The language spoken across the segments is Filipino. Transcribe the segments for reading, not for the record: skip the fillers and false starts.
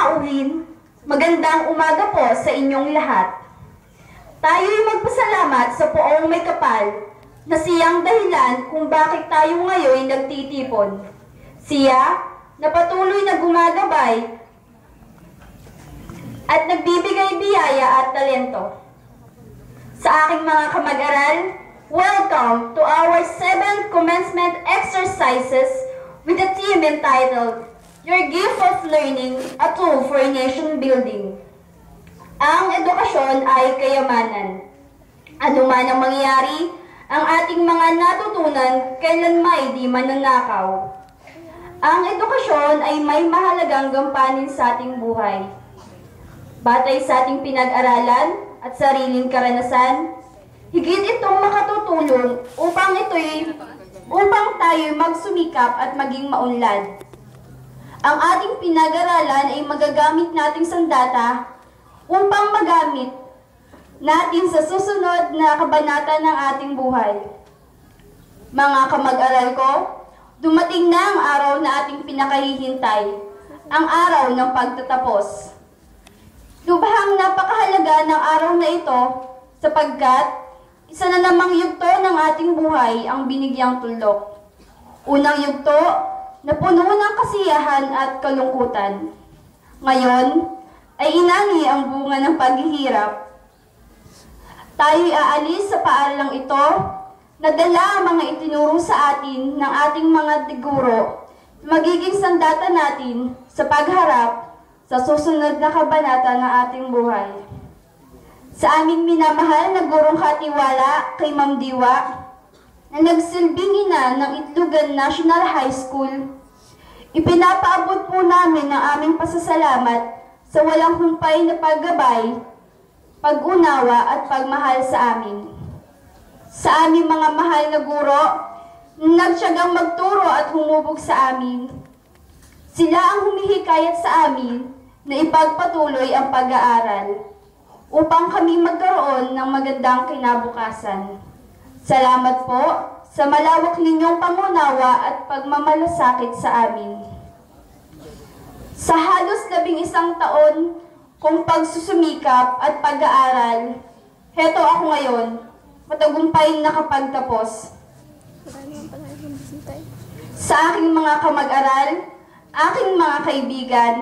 Nauhin, magandang umaga po sa inyong lahat. Tayo'y magpasalamat sa Poong May Kapal na siyang dahilan kung bakit tayo ngayon nagtitipon. Siya na patuloy na gumagabay at nagbibigay biyaya at talento. Sa aking mga kamag-aral, welcome to our 7th commencement exercises with a theme entitled Your Gift of Learning, a Tool for Nation Building. Ang edukasyon ay kayamanan. Ano man ang mangyari, ang ating mga natutunan kailanmay di mananakaw. Ang edukasyon ay may mahalagang gampanin sa ating buhay. Batay sa ating pinag-aralan at sariling karanasan, higit itong makatutulong upang tayo magsumikap at maging maunlad. Ang ating pinag-aralan ay magagamit nating sandata upang magamit natin sa susunod na kabanata ng ating buhay. Mga kamag-aral ko, dumating na ang araw na ating pinakahihintay, ang araw ng pagtatapos. Lubhang napakahalaga ng araw na ito sapagkat isa na namang yugto ng ating buhay ang binigyang tuldok. Unang yugto na puno ng kasiyahan at kalungkutan. Ngayon ay inani ang bunga ng paghihirap. Tayo'y aalis sa paaralang ito na dala ang mga itinuro sa atin ng ating mga guro, magiging sandata natin sa pagharap sa susunod na kabanata ng ating buhay. Sa aming minamahal na gurong katiwala kay Ma'am Diwa, na nagsilbing ina ng Itlogan National High School, ipinapaabot po namin ang aming pasasalamat sa walang humpay na paggabay, pag-unawa at pagmahal sa amin. Sa aming mga mahal na guro, nagtiyagang magturo at humubog sa amin. Sila ang humihikayat sa amin na ipagpatuloy ang pag-aaral upang kami magkaroon ng magandang kinabukasan. Salamat po sa malawak ninyong pangunawa at pagmamalasakit sa amin. Sa halos 11 taon kong pagsusumikap at pag-aaral, heto ako ngayon, matagumpay nakapagtapos. Sa aking mga kamag-aral, aking mga kaibigan,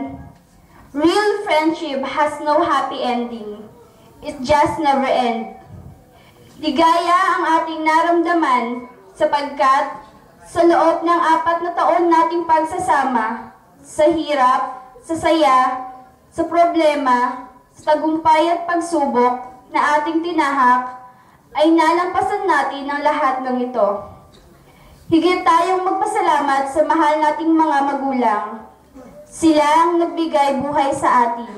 real friendship has no happy ending. It just never ends. Ligaya ang ating naramdaman sapagkat sa loob ng 4 na taon nating pagsasama, sa hirap, sa saya, sa problema, sa tagumpay at pagsubok na ating tinahak, ay nalampasan natin ang lahat ng ito. Higit tayong magpasalamat sa mahal nating mga magulang. Sila ang nagbigay buhay sa atin.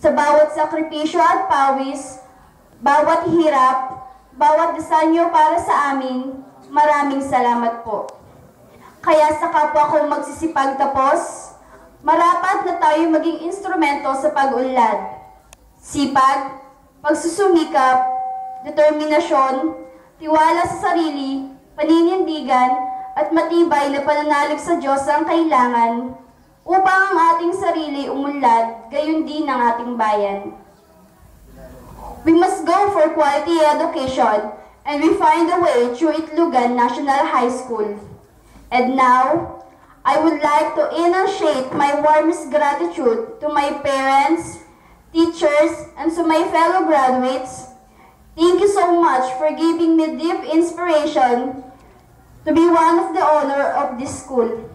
Sa bawat sakripisyo at pawis, bawat hirap, bawat desanyo para sa amin, maraming salamat po. Kaya sa kapwa ko magsisipag tapos, marapat na tayo maging instrumento sa pag-unlad. Sipag, pagsusumikap, determinasyon, tiwala sa sarili, paninindigan, at matibay na pananalig sa Diyos ang kailangan upang ang ating sarili umunlad, gayon din ang ating bayan. We must go for quality education, and we find a way through Itlogan National High School. And now, I would like to initiate my warmest gratitude to my parents, teachers, and to my fellow graduates. Thank you so much for giving me deep inspiration to be one of the honor of this school.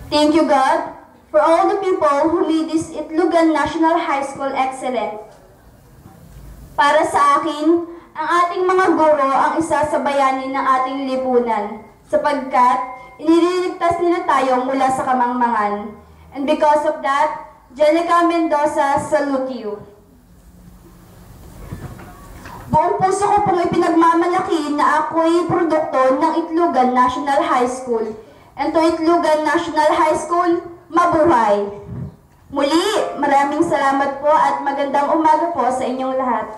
Thank you, God, for all the people who made this Itlogan National High School excellent. Para sa akin, ang ating mga guro ang isa sa bayani ng ating lipunan, sapagkat iniligtas nila tayo mula sa kamangmangan. And because of that, Jenica Mendoza, salute you. Buong puso ko pong ipinagmamalaki na ako'y produkto ng Itlogan National High School. And to Itlogan National High School, mabuhay! Muli, maraming salamat po at magandang umaga po sa inyong lahat.